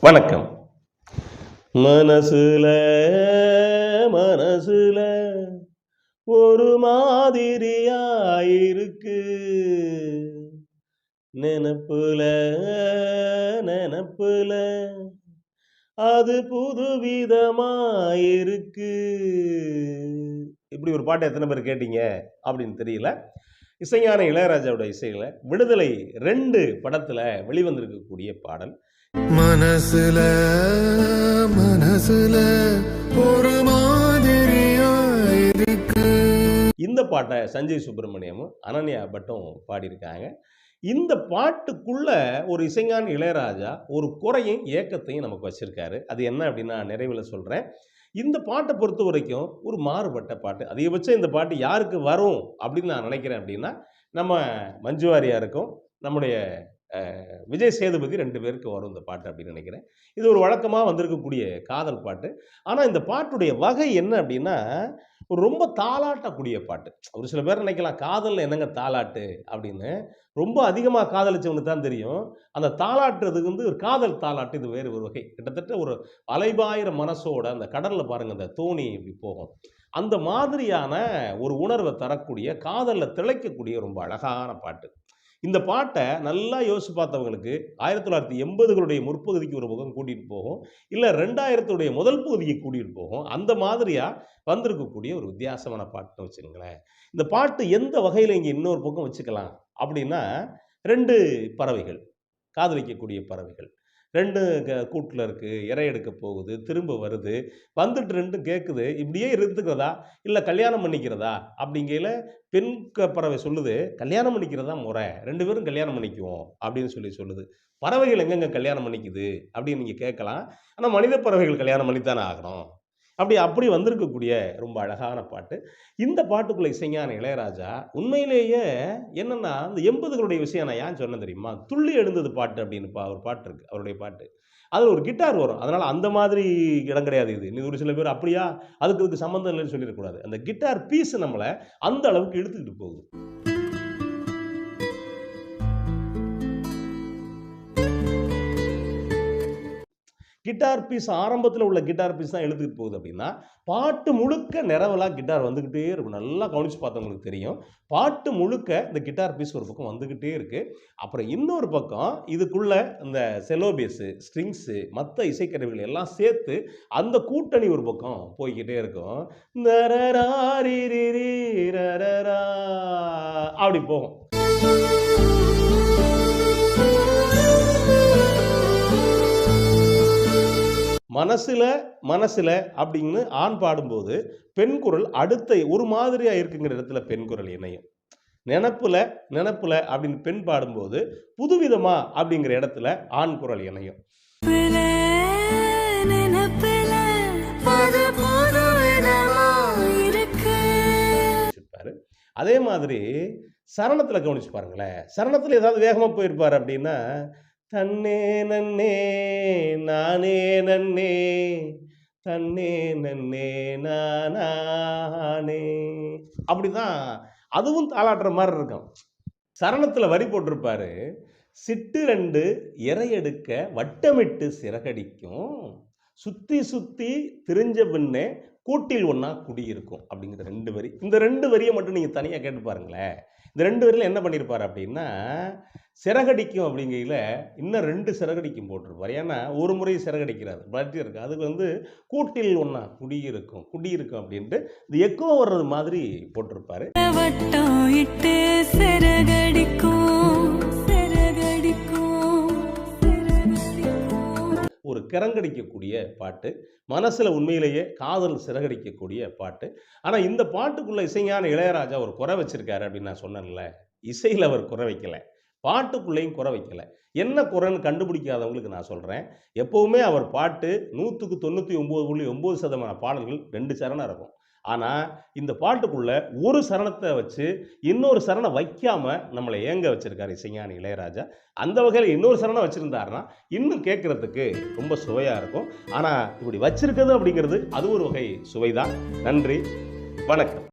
வணக்கம். மனசுல மனசுல ஒரு மாதிரியா இருக்கு, நினப்புல நினப்புல அது புதுவிதமா இருக்கு. இப்படி ஒரு பாட்டு எத்தனை பேர் கேட்டீங்க அப்படின்னு தெரியல. இசைஞான இளையராஜாவோட இசையில விடுதலை 2 படத்துல வெளிவந்திருக்கக்கூடிய பாடல். மனசுல மனசுல ஒரு மாதிரியா இருக்கு. இந்த பாட்டை சஞ்சய் சுப்பிரமணியமும் அனன்யா பட்டும் பாடியிருக்காங்க. இந்த பாட்டுக்குள்ள ஒரு இசைஞான இளையராஜா ஒரு குறையும் ஏக்கத்தையும் நமக்கு வச்சிருக்காரு. அது என்ன அப்படின்னு நான் நிறைவில் சொல்றேன். இந்த பாட்டை பொறுத்த வரைக்கும் ஒரு மாறுபட்ட பாட்டு. அதிகபட்சம் இந்த பாட்டு யாருக்கு வரும் அப்படின்னு நான் நினைக்கிறேன் அப்படின்னா, நம்ம மஞ்சு வாரியாருக்கும் நம்முடைய விஜய் சேதுபதி 2 பேருக்கு வரும் இந்த பாட்டு அப்படின்னு நினைக்கிறேன். இது ஒரு வழக்கமாக வந்திருக்கக்கூடிய காதல் பாட்டு. ஆனால் இந்த பாட்டுடைய வகை என்ன அப்படின்னா, ஒரு ரொம்ப தாலாட்டக்கூடிய பாட்டு. ஒரு சில பேர் நினைக்கலாம், காதலில் என்னங்க தாலாட்டு அப்படின்னு. ரொம்ப அதிகமாக காதலிச்சவனுக்கு தான் தெரியும். அந்த தாலாட்டுறதுக்கு ஒரு காதல் தாலாட்டு, இது வேறு ஒரு வகை. கிட்டத்தட்ட ஒரு அலைபாயிர மனசோட அந்த கடலில் பாருங்கள், அந்த தோணி இப்படி போகும். அந்த மாதிரியான ஒரு உணர்வை தரக்கூடிய, காதலில் திளைக்கக்கூடிய ரொம்ப அழகான பாட்டு. இந்த பாட்டை நல்லா யோசிச்சு பார்த்தவங்களுக்கு 1980களுடைய முற்பகுதிக்கு ஒரு பக்கம் கூட்டிகிட்டு போகும், இல்லை 2000த்துடைய முதல் பகுதிக்கு கூட்டிகிட்டு போகும். அந்த மாதிரியாக வந்திருக்கக்கூடிய ஒரு வித்தியாசமான பாட்டுன்னு வச்சுருங்களேன். இந்த பாட்டு எந்த வகையில் இங்கே இன்னொரு பக்கம் வச்சுக்கலாம் அப்படின்னா, 2 பறவைகள், காதலிக்கக்கூடிய பறவைகள் 2 கூட்டில் இருக்குது, இறை எடுக்க போகுது, திரும்ப வருது, வந்துட்டு 2 கேட்குது, இப்படியே இருந்துக்கிறதா இல்லை கல்யாணம் பண்ணிக்கிறதா அப்படிங்கையில் பெண் பறவை சொல்லுது, கல்யாணம் பண்ணிக்கிறதா முறை, 2 பேரும் கல்யாணம் பண்ணிக்குவோம் அப்படின்னு சொல்லுது. பறவைகள் எங்கெங்க கல்யாணம் பண்ணிக்குது அப்படின்னு நீங்கள் கேட்கலாம். ஆனால் மனித பறவைகள் கல்யாணம் பண்ணித்தானே ஆகணும். அப்படி வந்திருக்கக்கூடிய ரொம்ப அழகான பாட்டு. இந்த பாட்டுக்குள்ள இசைஞான இளையராஜா உண்மையிலேயே என்னன்னா, அந்த 80களுடைய விஷயம் நான் ஏன் சொன்னேன் தெரியுமா? துள்ளி எழுந்தது பாட்டு அப்படின்னு ஒரு பாட்டு இருக்கு, அவருடைய பாட்டு. அதில் ஒரு கிட்டார் வரும். அதனால அந்த மாதிரி இடம் கிடையாது இது. இன்னும் ஒரு சில பேர் அப்படியா அதுக்கு சம்மந்தம் இல்லைன்னு சொல்லிடக்கூடாது. அந்த கிட்டார் பீஸ் நம்மளை அந்த அளவுக்கு இழுத்துக்கிட்டு போகுது. கிட்டார் பீஸ் ஆரம்பத்தில் உள்ள கிட்டார் பீஸ் தான் எழுத்துக்கிட்டு போகுது அப்படின்னா, பாட்டு முழுக்க நிறவலாக கிட்டார் வந்துக்கிட்டே இருக்கும். நல்லா கவனித்து பார்த்தவங்களுக்கு தெரியும். பாட்டு முழுக்க இந்த கிட்டார் பீஸ் ஒரு பக்கம் வந்துக்கிட்டே இருக்குது. அப்புறம் இன்னொரு பக்கம் இதுக்குள்ள இந்த செலோ பேஸு, ஸ்ட்ரிங்ஸு, மற்ற இசைக்கருவிகள் எல்லாம் சேர்த்து அந்த கூட்டணி ஒரு பக்கம் போய்கிட்டே இருக்கும். அப்படி போகும். மனசுல மனசுல அப்படின்னு ஆண் பாடும்போது பெண் குரல் அடுத்த ஒரு மாதிரியா இருக்குங்கிற இடத்துல பெண் குரல் இணையும். நினப்புல நினப்புல அப்படின்னு பெண் பாடும்போது புதுவிதமா அப்படிங்கிற இடத்துல ஆண் குரல் இணையும். அதே மாதிரி சரணத்துல கவனிச்சு பாருங்களேன். சரணத்துல ஏதாவது வேகமா போயிருப்பாரு அப்படின்னா, தன்னே நன்னே நானே நன்னே தன்னே நன்னே நானே அப்படிதான் அதுவும் தாளாட்டுற மாதிரி இருக்கும். சரணத்துல வரி போட்டிருப்பாரு, சிட்டு 2 இறை எடுக்க வட்டமிட்டு சிறகடிக்கும், சுத்தி சுத்தி திரிஞ்ச பின்னே கூட்டில் ஒன்னா குடியிருக்கும் அப்படிங்கிற 2 வரி. இந்த 2 வரியை மட்டும் நீங்க தனியா கேட்டு பாருங்களேன். இந்த 2 வரியில என்ன பண்ணியிருப்பாரு அப்படின்னா, சிறகடிக்கும் அப்படிங்கையில் இன்னும் 2 சிறகடிக்கும் போட்டிருப்பார். ஏன்னா ஒரு முறை சிறகடிக்கிறாரு பற்றி இருக்கு. அதுக்கு கூட்டில் ஒன்றா குடியிருக்கும் அப்படின்ட்டு இந்த எக்கோ வர்றது மாதிரி போட்டிருப்பாரு. ஒரு கிறங்கடிக்கக்கூடிய பாட்டு, மனசில் உண்மையிலேயே காதல் சிறகடிக்கக்கூடிய பாட்டு. ஆனால் இந்த பாட்டுக்குள்ள இசைஞான இளையராஜா ஒரு குறை வச்சிருக்காரு அப்படின்னு நான் சொன்னேன்ல. இசையில் அவர் குறை வைக்கல, பாட்டுக்குள்ளேயும் குறை வைக்கல. என்ன குறைன்னு கண்டுபிடிக்காதவங்களுக்கு நான் சொல்கிறேன், எப்போவுமே அவர் பாட்டு 100க்கு 99.9% பாடல்கள் 2 சரணம் இருக்கும். ஆனால் இந்த பாட்டுக்குள்ள ஒரு சரணத்தை வச்சு இன்னொரு சரணம் வைக்காம நம்மளை ஏங்க வச்சிருக்காரு இசைஞானி இளையராஜா. அந்த வகையில் இன்னொரு சரணம் வச்சிருந்தாருன்னா இன்னும் கேட்கறதுக்கு ரொம்ப சுவையாக இருக்கும். ஆனால் இப்படி வச்சிருக்கிறது அப்படிங்கிறது அது ஒரு வகை சுவைதான். நன்றி, வணக்கம்.